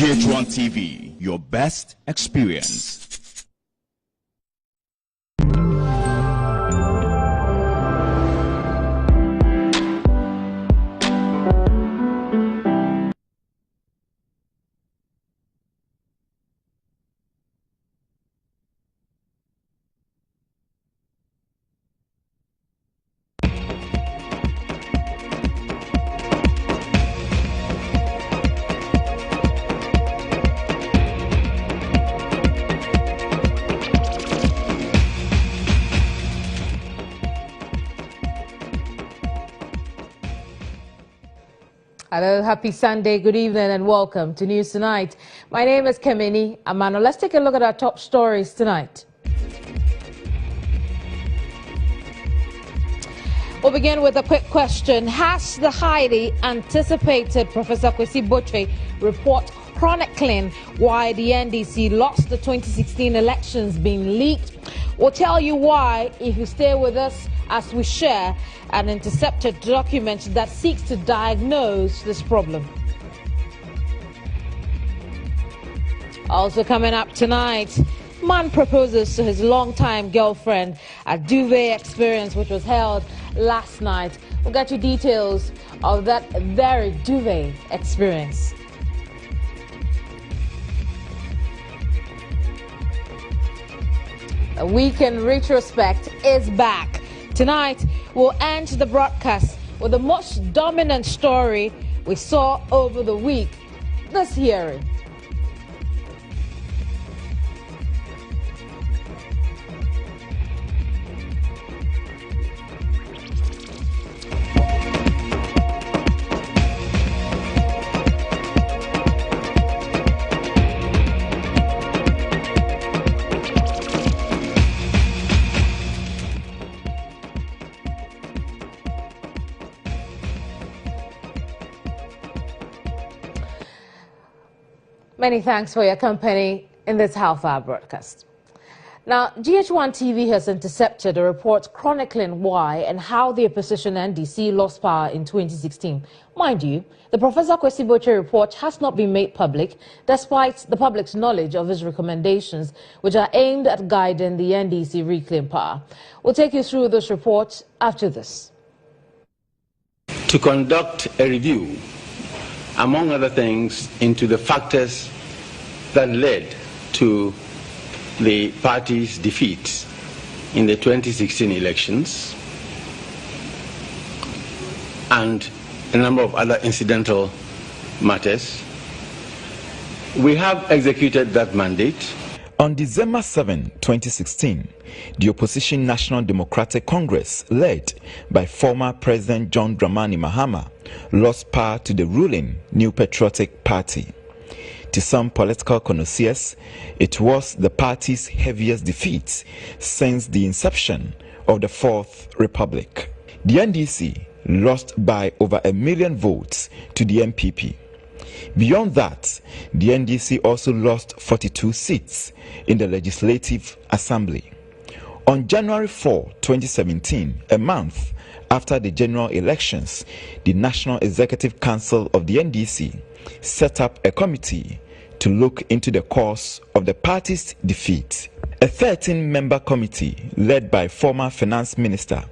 GHOne TV, your best experience. Hello, happy Sunday, good evening and welcome to News Tonight. My name is Keminni, Amanor. Let's take a look at our top stories tonight. We'll begin with a quick question. Has the highly anticipated Professor Kwesi Botwe report chronicling why the NDC lost the 2016 elections been leaked? We'll tell you why if you stay with us as we share an intercepted document that seeks to diagnose this problem. Also coming up tonight, man proposes to his longtime girlfriend at A.W.W experience which was held last night. We'll get you details of that very A.W.W experience. A week in retrospect is back. Tonight, we'll end the broadcast with the most dominant story we saw over the week, this hearing. Many thanks for your company in this half-hour broadcast. Now, GHOne TV has intercepted a report chronicling why and how the opposition NDC lost power in 2016. Mind you, the Professor Kwesi Botwe report has not been made public, despite the public's knowledge of his recommendations, which are aimed at guiding the NDC reclaim power. We'll take you through this report after this. To conduct a review, among other things, into the factors that led to the party's defeat in the 2016 elections and a number of other incidental matters. We have executed that mandate. On December 7, 2016, the opposition National Democratic Congress, led by former President John Dramani Mahama, lost power to the ruling New Patriotic Party. To some political connoisseurs, it was the party's heaviest defeat since the inception of the Fourth Republic. The NDC lost by over 1 million votes to the MPP. Beyond that, the NDC also lost 42 seats in the Legislative Assembly. On January 4, 2017, a month after the general elections, the National Executive Council of the NDC set up a committee to look into the cause of the party's defeat. A 13-member committee led by former Finance Minister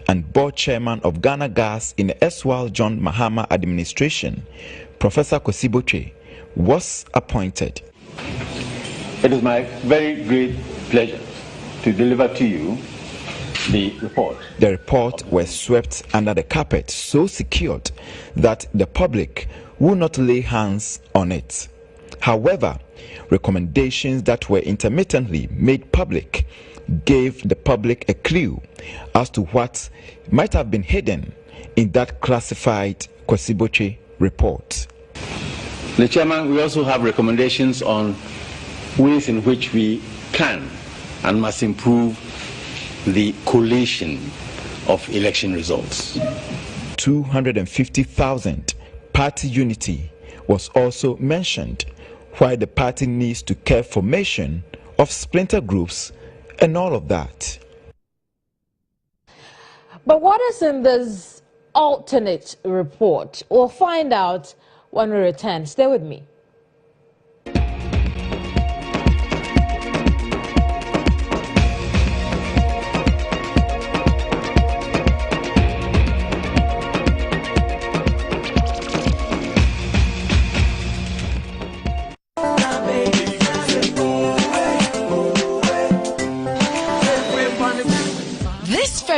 and board chairman of Ghana Gas in the erstwhile John Mahama administration, Professor Kwesi Botwe, was appointed. It is my very great pleasure to deliver to you the report. The report was swept under the carpet, so secured that the public will not lay hands on it. However, recommendations that were intermittently made public gave the public a clue as to what might have been hidden in that classified Kwesi Botwe report. The Chairman, we also have recommendations on ways in which we can and must improve the collation of election results. 250,000 party unity was also mentioned, why the party needs to curb formation of splinter groups and all of that. But what is in this alternate report? We'll find out when we return. Stay with me.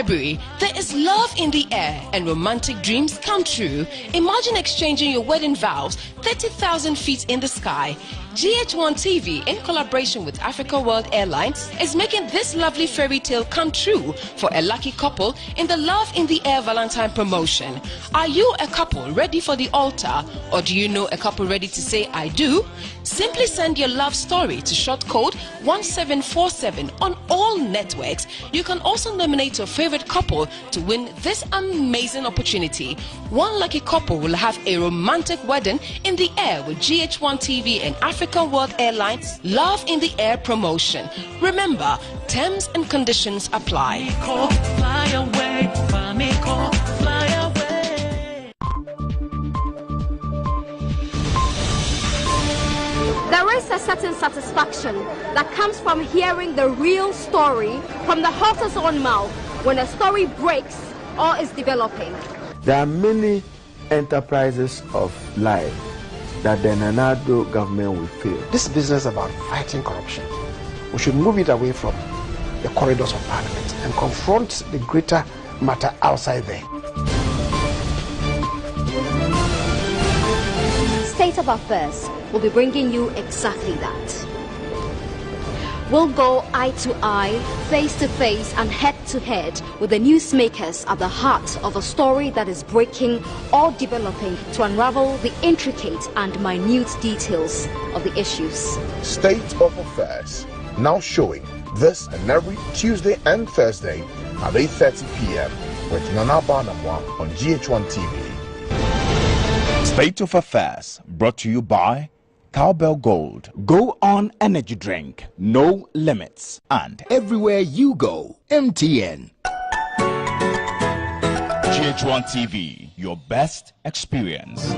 February, there is love in the air and romantic dreams come true. Imagine exchanging your wedding vows 30,000 feet in the sky. GHOne TV, in collaboration with Africa World Airlines, is making this lovely fairy tale come true for a lucky couple in the Love in the Air Valentine promotion. Are you a couple ready for the altar, or do you know a couple ready to say I do? Simply send your love story to short code 1747 on all networks. You can also nominate your favorite couple to win this amazing opportunity. One lucky couple will have a romantic wedding in the air with GHOne TV and African World Airlines Love in the Air promotion. Remember, terms and conditions apply. Fly away, fly away. There is a certain satisfaction that comes from hearing the real story from the horse's own mouth when a story breaks or is developing. There are many enterprises of life that the Nanado government will fail. This business about fighting corruption, we should move it away from the corridors of parliament and confront the greater matter outside there. State of Affairs will be bringing you exactly that. We'll go eye to eye, face to face, and head to head with the newsmakers at the heart of a story that is breaking or developing to unravel the intricate and minute details of the issues. State of Affairs, now showing this and every Tuesday and Thursday at 8:30 p.m. with Nana Barnamwa on GHOne TV. State of Affairs, brought to you by Cowbell Gold. Go on energy drink, no limits. And everywhere you go, MTN. GHOne TV, your best experience.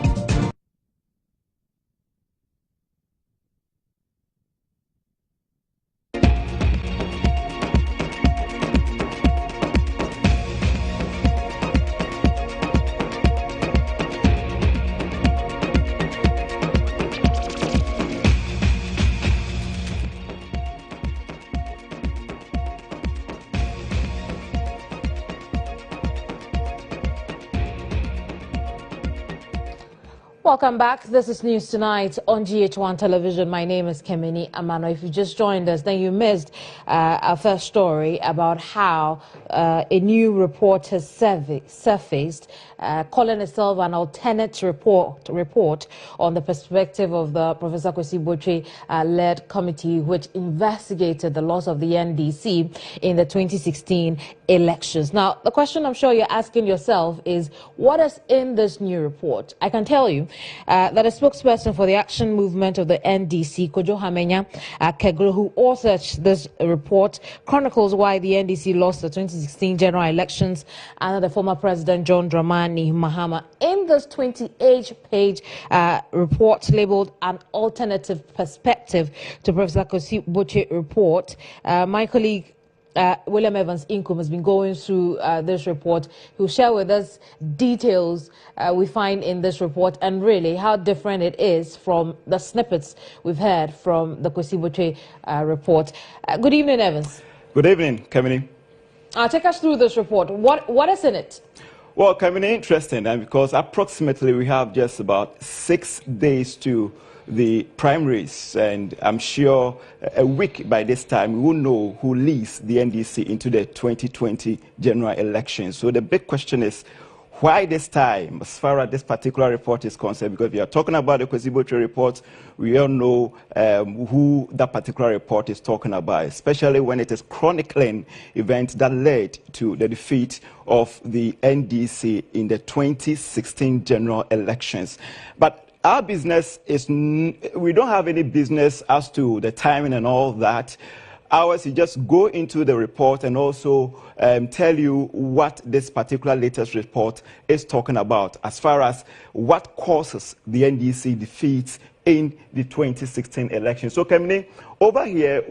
Welcome back. This is News Tonight on GHOne Television. My name is Keminni, Amanor. If you just joined us, then you missed our first story about how a new report has surfaced, calling itself an alternate report on the perspective of the Professor Kwesi Botwe-led committee, which investigated the loss of the NDC in the 2016 elections. Now, the question I'm sure you're asking yourself is, what is in this new report? I can tell you that a spokesperson for the action movement of the NDC, Kojo Hamenya Kegro, who authored this report, chronicles why the NDC lost the 2016 general elections under the former president John Dramani Mahama. In this 28-page report labeled An Alternative Perspective to Professor Kwesi Botwe report, my colleague William Evans Inkum has been going through this report. He'll share with us details we find in this report and really how different it is from the snippets we've heard from the Kwesi Botwe report. Good evening, Evans. Good evening, Keminni. Take us through this report. What is in it? Well, Keminni, interesting, and because approximately we have just about 6 days to the primaries, and I'm sure a week by this time we will know who leads the NDC into the 2020 general election. So the big question is, why this time, as far as this particular report is concerned? Because we are talking about the Kwesi Botwe report, we all know who that particular report is talking about, especially when it is chronicling events that led to the defeat of the NDC in the 2016 general elections. But our business is, we don't have any business as to the timing and all that. Ours is just go into the report and also tell you what this particular latest report is talking about as far as what causes the NDC defeats in the 2016 election. So, Keminni, over here,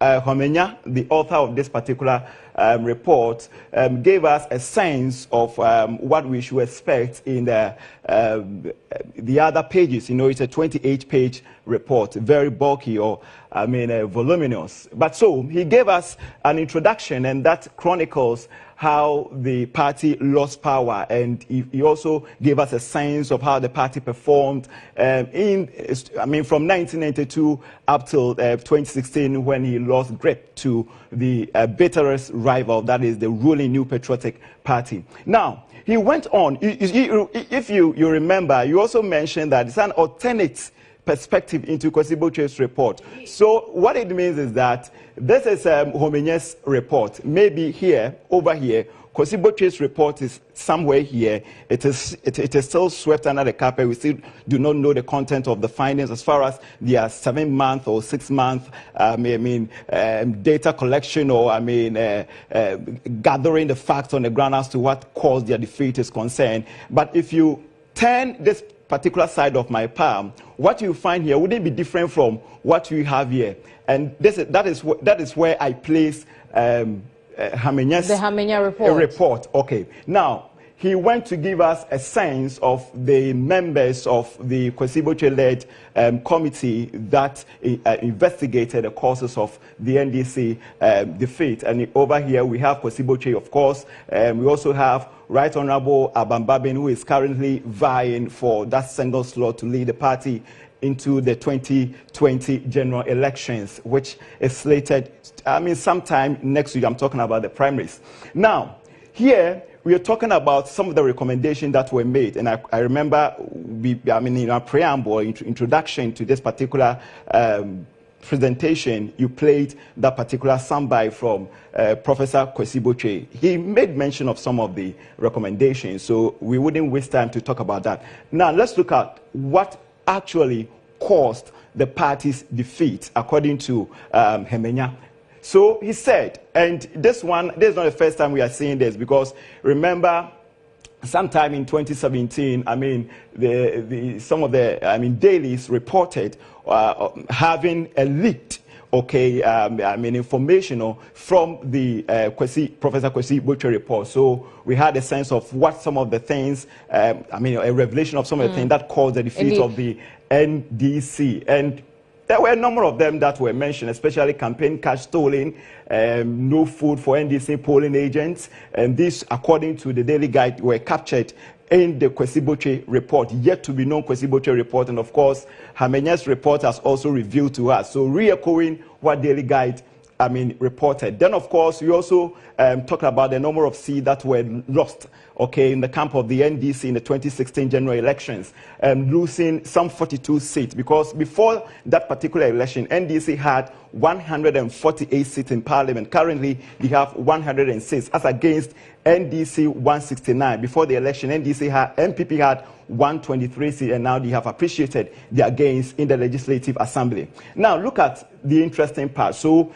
Homenya, the author of this particular report, gave us a sense of what we should expect in the other pages. You know, it's a 28-page report, very bulky or, voluminous. But so he gave us an introduction, and that chronicles how the party lost power, and he also gave us a sense of how the party performed from 1992 up till 2016, when he lost grip to the bitterest rival, that is the ruling New Patriotic Party. Now, he went on. If you remember, you also mentioned that it's an alternate perspective into Kwesi Botchwe's report. So what it means is that this is Homenya's report. Maybe here, over here, Kwesi Botchwe's report is somewhere here. It is still swept under the carpet. We still do not know the content of the findings as far as their 7-month or 6-month data collection, or gathering the facts on the ground as to what caused their defeat is concerned. But if you turn this particular side of my palm, what you find here wouldn't be different from what you have here, and that is where I place Homenya's report. Okay, now he went to give us a sense of the members of the Kwesi Botchwe-led committee that investigated the causes of the NDC defeat. And over here we have Kwesi Botchwe, of course. We also have Right Honorable Abambabin, who is currently vying for that single slot to lead the party into the 2020 general elections, which is slated, sometime next week. I'm talking about the primaries. Now, here we are talking about some of the recommendations that were made, and I remember in our preamble, introduction to this particular presentation, you played that particular soundbite from Professor Kwesi Botchwe. He made mention of some of the recommendations, so we wouldn't waste time to talk about that. Now, let's look at what actually caused the party's defeat, according to Homenya. So he said, and this is not the first time we are seeing this, because remember, sometime in 2017, some of the dailies reported having a leaked information from the Professor Kwesi Botchwe report. So we had a sense of what some of the things, a revelation of some of the things that caused the defeat of the NDC. And there were a number of them that were mentioned, especially campaign cash stolen, no food for NDC polling agents, and this, according to the Daily Guide, were captured in the Kwesi Botchwe report, yet to be known Kwesi Botchwe report, and of course, Homenya's report has also revealed to us. So re-echoing what Daily Guide reported. Then, of course, we also talked about the number of seats that were lost, in the camp of the NDC in the 2016 general elections, losing some 42 seats, because before that particular election, NDC had 148 seats in parliament. Currently, they have 106, as against NDC 169. Before the election, MPP had 123 seats, and now they have appreciated their gains in the Legislative Assembly. Now, look at the interesting part. So,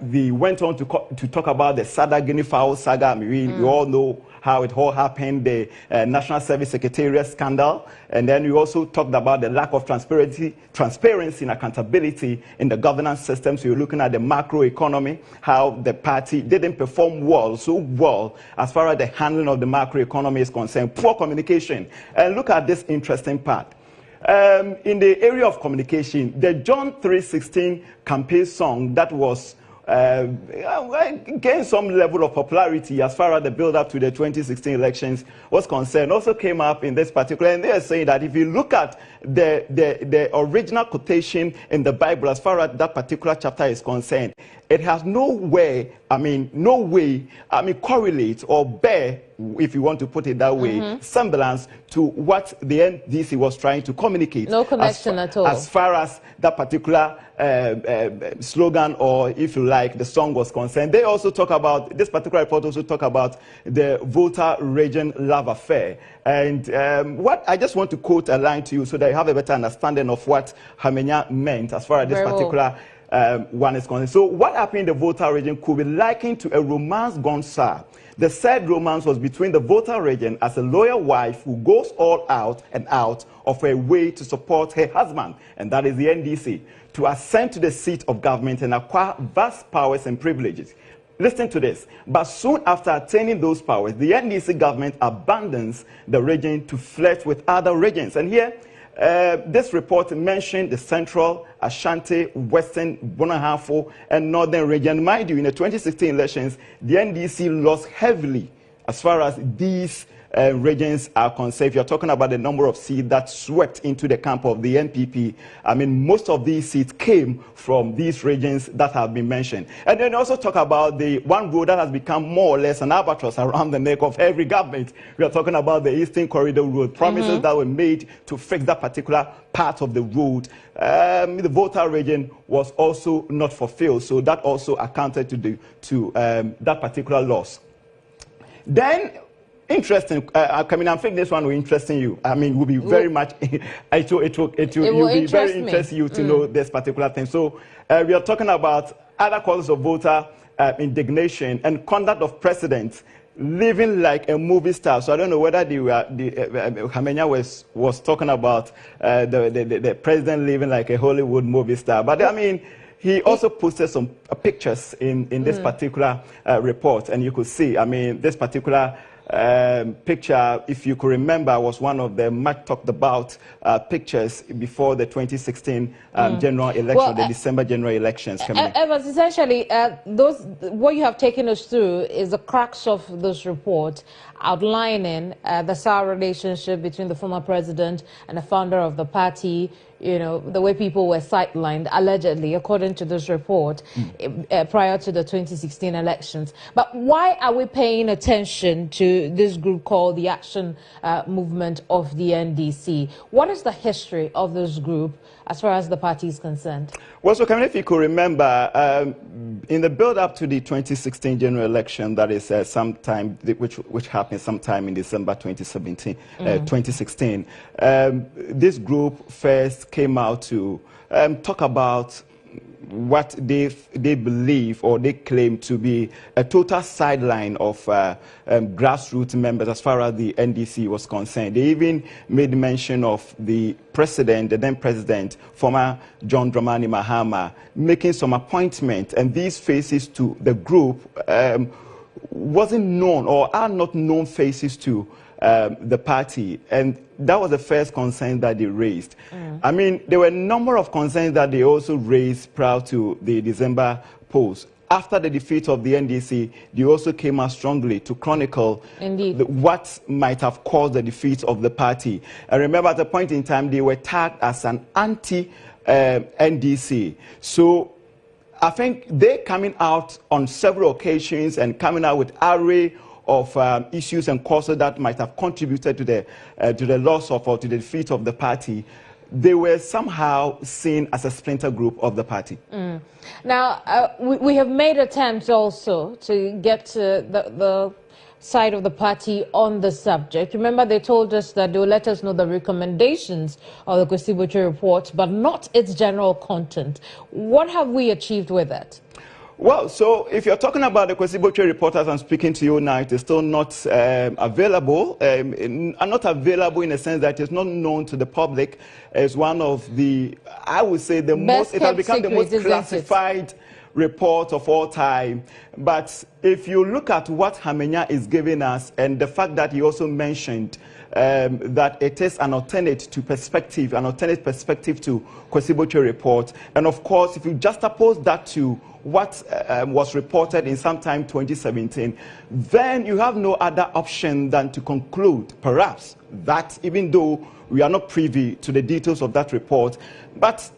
they went on to talk about the Sada Guinea fowl saga. We all know how it all happened, the National Service Secretariat scandal. And then we also talked about the lack of transparency and accountability in the governance system. So you're looking at the macroeconomy, how the party didn't perform so well as far as the handling of the macroeconomy is concerned. Poor communication. And look at this interesting part. In the area of communication, the John 3:16 campaign song that was gained some level of popularity as far as the build-up to the 2016 elections was concerned, also came up in this particular, and they are saying that if you look at the original quotation in the Bible as far as that particular chapter is concerned, it has no way correlate or bear, if you want to put it that way, semblance to what the NDC was trying to communicate. No connection at all. As far as that particular slogan, or if you like, the song was concerned. They also talk about, this particular report also talk about the Volta region love affair. And what I just want to quote a line to you so that you have a better understanding of what Homenya meant as far as this particular one is concerned. So what happened in the Volta region could be likened to a romance gone sour. The said romance was between the Volta region as a loyal wife who goes all out and out of her way to support her husband, and that is the NDC, to ascend to the seat of government and acquire vast powers and privileges. Listen to this. But soon after attaining those powers, the NDC government abandons the region to flirt with other regions. And here, this report mentioned the Central, Ashanti, Western, Bonahafo, and Northern region. Mind you, in the 2016 elections, the NDC lost heavily as far as these regions are concerned. If you're talking about the number of seats that swept into the camp of the NPP, I mean, most of these seats came from these regions that have been mentioned. And then also talk about the one road that has become more or less an albatross around the neck of every government. We are talking about the Eastern Corridor Road, promises that were made to fix that particular part of the road. The Volta region was also not fulfilled, so that also accounted to that particular loss. Then, interesting. Keminni, I think this one will interest you. I mean, will be very much. It will be very interesting you to know this particular thing. So we are talking about other causes of voter indignation and conduct of presidents living like a movie star. So I don't know whether Keminni was talking about the president living like a Hollywood movie star. But I mean, he also posted some pictures in this particular report, and you could see, I mean, this particular picture, if you could remember, was one of the much talked about pictures before the 2016 general election, the December general elections. Evans, essentially, what you have taken us through is the crux of this report, outlining the sour relationship between the former president and the founder of the party. You know, the way people were sidelined, allegedly, according to this report, prior to the 2016 elections. But why are we paying attention to this group called the Action Movement of the NDC? What is the history of this group as far as the party is concerned? Well, so Keminni, if you could remember, in the build-up to the 2016 general election, that is sometime, which happened sometime in December 2016, this group first came out to talk about what they believe or they claim to be a total sideline of grassroots members as far as the NDC was concerned. They even made mention of the president, the then president, former John Dramani Mahama, making some appointment, and these faces to the group wasn't known or are not known faces to the party, and that was the first concern that they raised. I mean, there were a number of concerns that they also raised prior to the December polls. After the defeat of the NDC, they also came out strongly to chronicle what might have caused the defeat of the party. I remember at a point in time, they were tagged as an anti-NDC. So I think they're coming out on several occasions and coming out with array of issues and causes that might have contributed to the loss of or to the defeat of the party. They were somehow seen as a splinter group of the party. Now, we have made attempts also to get to the side of the party on the subject. Remember, they told us that they will let us know the recommendations of the Kwesi Botwe report, but not its general content. What have we achieved with it? Well, so if you're talking about the Kwesi Botwe report, as I'm speaking to you now, it is still not available. Not available in the sense that it's not known to the public. It's one of the, I would say, the most, it has become the most classified report of all time. But if you look at what Keminni is giving us, and the fact that he also mentioned that it is an alternate perspective to Kwesi Botwe report, and of course, if you juxtapose that to what was reported in sometime 2017, then you have no other option than to conclude, perhaps, that even though we are not privy to the details of that report, but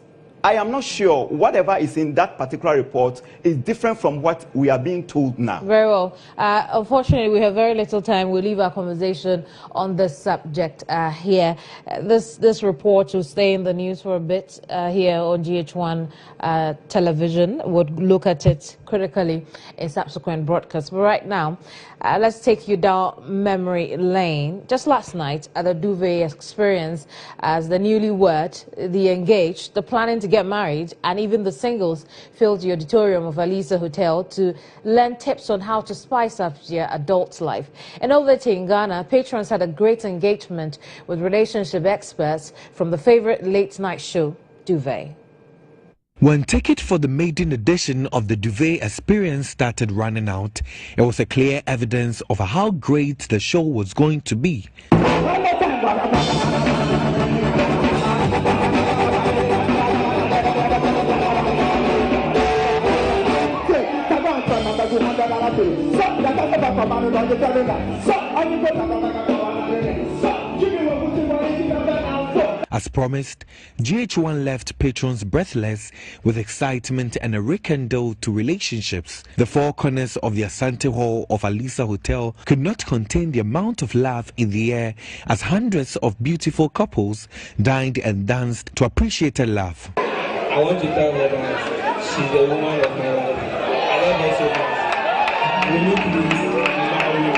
I am not sure whatever is in that particular report is different from what we are being told now. Very well. Unfortunately, we have very little time. We'll leave our conversation on this subject here. This report will stay in the news for a bit here on GHOne television. We'll look at it critically in subsequent broadcasts. But right now, Let's take you down memory lane. Just last night at the Duvet experience, as the newlywed, the engaged, the planning to get married, and even the singles filled the auditorium of Alisa Hotel to learn tips on how to spice up their adult life. And over in Ghana, patrons had a great engagement with relationship experts from the favorite late-night show, Duvet. When ticket for the maiden edition of the Duvet experience started running out, it was a clear evidence of how great the show was going to be. As promised, GHOne left patrons breathless with excitement and a rekindle to relationships. The four corners of the Asante Hall of Alisa Hotel could not contain the amount of love in the air as hundreds of beautiful couples dined and danced to appreciate her love. I want to tell her that she's the woman of my life. I love her so much. Will you please marry me?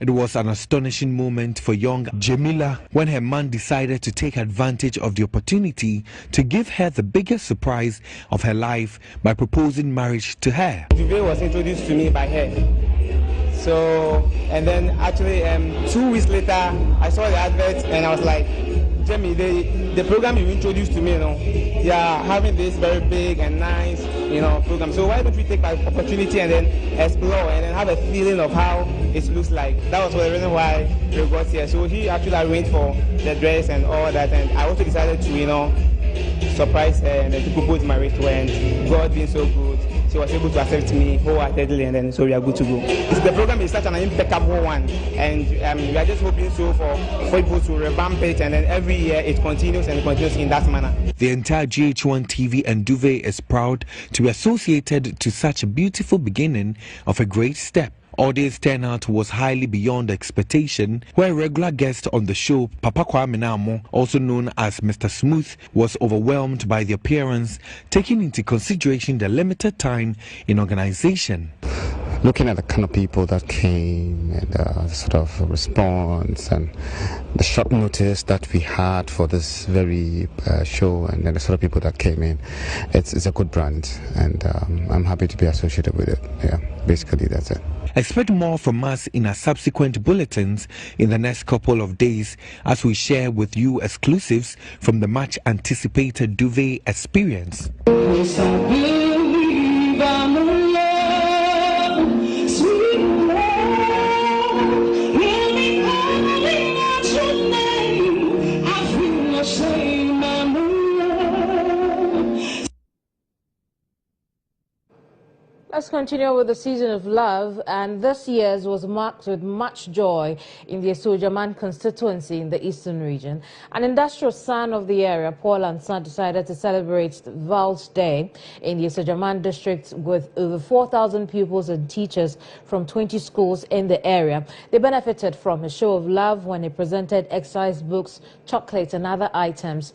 It was an astonishing moment for young Jamila when her man decided to take advantage of the opportunity to give her the biggest surprise of her life by proposing marriage to her. Duvet was introduced to me by her. So, and then actually 2 weeks later, I saw the advert and I was like, Jamie, the program you introduced to me, you are having this very big and nice, program. So why don't we take that opportunity and then explore and then have a feeling of how it looks like? That was the reason why we got here. So he actually arranged for the dress and all that, and I also decided to, surprise her and to propose marriage to her. And God being so good, she was able to accept me wholeheartedly, and then so we are good to go. The program is such an impeccable one, and we are just hoping so for people to revamp it, and then every year it continues and continues in that manner. The entire GHOne TV and Duvet is proud to be associated to such a beautiful beginning of a great step. Audience turnout was highly beyond expectation, where a regular guest on the show, Papa Kwame Namo, also known as Mr. Smooth, was overwhelmed by the appearance, taking into consideration the limited time in organization. Looking at the kind of people that came and the sort of response and the short notice that we had for this very show, and then the sort of people that came in, it's a good brand, and I'm happy to be associated with it. Yeah, basically that's it. Expect more from us in our subsequent bulletins in the next couple of days as we share with you exclusives from the much anticipated Duvet experience. Let's continue with the season of love, and this year's was marked with much joy in the Esojaman constituency in the eastern region. An industrial son of the area, Paul Ansan, decided to celebrate Val's Day in the Esojaman district with over 4,000 pupils and teachers from 20 schools in the area. They benefited from a show of love when he presented exercise books, chocolates and other items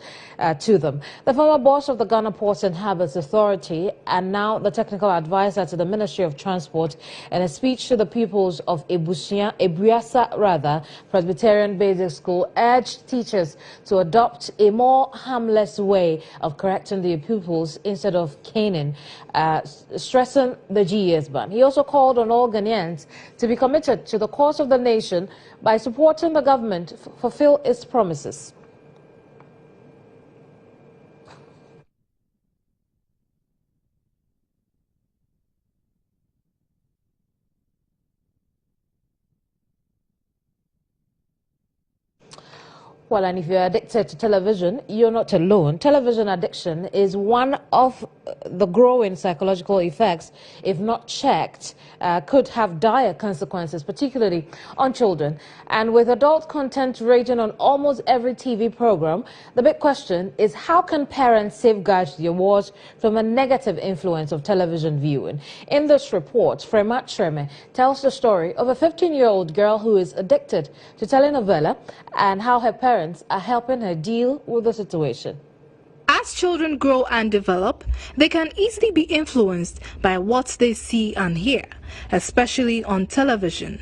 to them. The former boss of the Ghana Ports and Harbours Authority and now the technical advisor to the Ministry of Transport, in a speech to the pupils of Ebuasa Presbyterian Basic School, urged teachers to adopt a more harmless way of correcting their pupils instead of caning, stressing the GES ban. He also called on all Ghanaians to be committed to the cause of the nation by supporting the government fulfill its promises. Well, and if you're addicted to television, you're not alone. Television addiction is one of the growing psychological effects, if not checked, could have dire consequences, particularly on children. And with adult content raging on almost every TV program, the big question is how can parents safeguard their wards from a negative influence of television viewing? In this report, Frema Treme tells the story of a 15-year-old girl who is addicted to telenovela and how her parents are helping her deal with the situation. As children grow and develop, they can easily be influenced by what they see and hear, especially on television.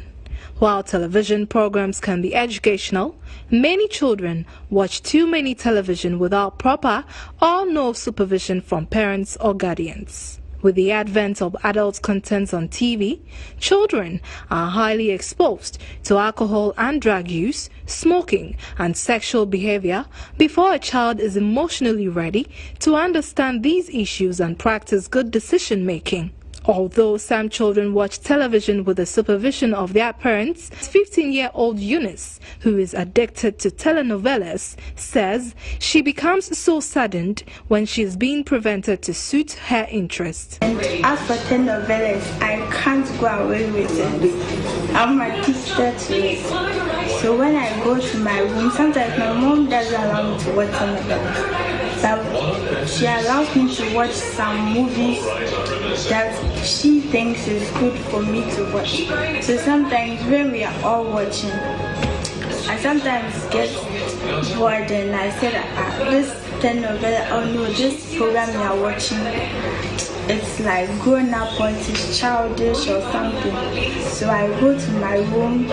While television programs can be educational, many children watch too many television without proper or no supervision from parents or guardians. With the advent of adult content on TV, children are highly exposed to alcohol and drug use, smoking and sexual behavior before a child is emotionally ready to understand these issues and practice good decision-making. Although some children watch television with the supervision of their parents, 15-year-old Eunice, who is addicted to telenovelas, says she becomes so saddened when she is being prevented to suit her interest. And as for telenovelas, I can't go away with it. I'm addicted to it. So when I go to my room, sometimes my mom doesn't allow me to watch telenovelas. She allows me to watch some movies that she thinks is good for me to watch. So sometimes when we are all watching, I sometimes get bored and I said, this telenovela, oh no, this program we are watching, it's like grown up on it's childish or something. So I go to my room,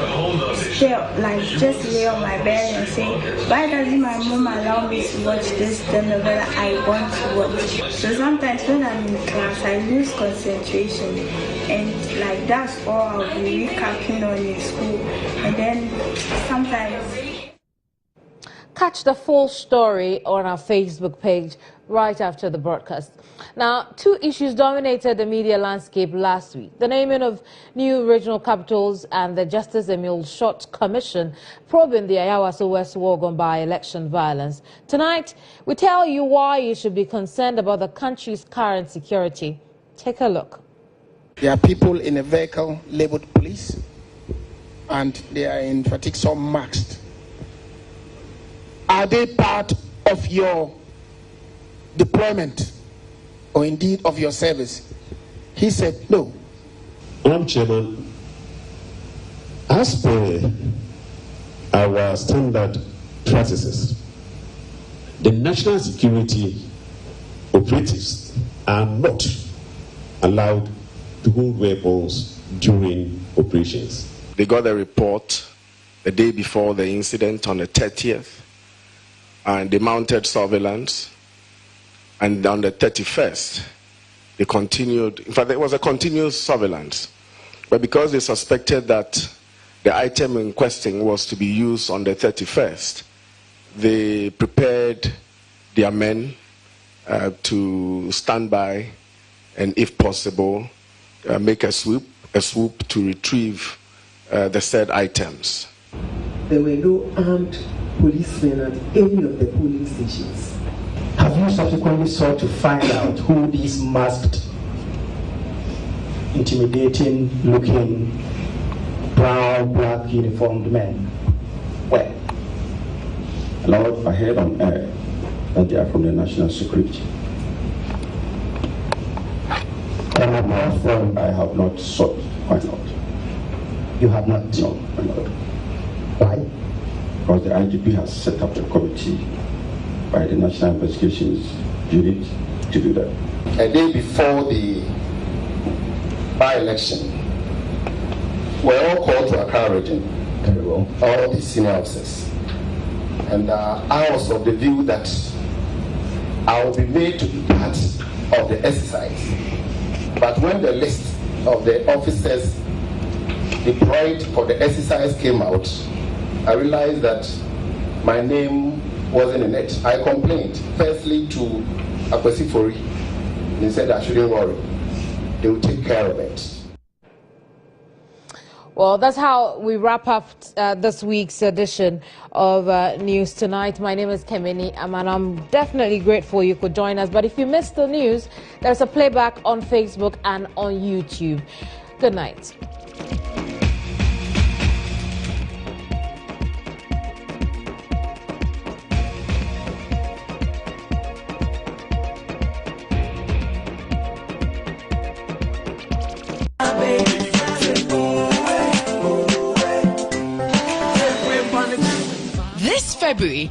just lay on my bed and say, why doesn't my mom allow me to watch this telenovela I want to watch? So sometimes when I'm in class, I lose concentration, and like that's all I'll be recapping on in school. And then sometimes. Catch the full story on our Facebook page right after the broadcast. Now, two issues dominated the media landscape last week: the naming of new regional capitals and the Justice Emil Short Commission probing the Ayawaso West Wogon by-election violence. Tonight, we tell you why you should be concerned about the country's current security. Take a look. There are people in a vehicle labeled police, and they are in fatigue, some masked. Are they part of your deployment or indeed of your service? He said no. Madam Chairman, as per our standard practices, the national security operatives are not allowed to hold weapons during operations. They got a report the day before the incident on the 30th. And they mounted surveillance, and on the 31st, they continued. In fact, it was a continuous surveillance, but because they suspected that the item in question was to be used on the 31st, they prepared their men to stand by and, if possible, make a swoop to retrieve the said items. There were no armed policemen at any of the polling stations. Have you subsequently sought to find out who these masked, intimidating looking, brown, black uniformed men were? Lord, I heard on air that they are from the national security. And apart from, I have not sought to find out. You have not? No, my Lord. Why? Because the IGP has set up a committee by the National Investigations Unit to do that. A day before the by-election, we're all called to Accra region. Very well. All the senior officers. And I was of the view that I will be made to be part of the exercise. But when the list of the officers deployed for the exercise came out, I realized that my name wasn't in it. I complained firstly to Akwesi Fori. They said I shouldn't worry. They will take care of it. Well, that's how we wrap up this week's edition of News Tonight. My name is Keminni, and I'm definitely grateful you could join us. But if you missed the news, there's a playback on Facebook and on YouTube. Good night. This February,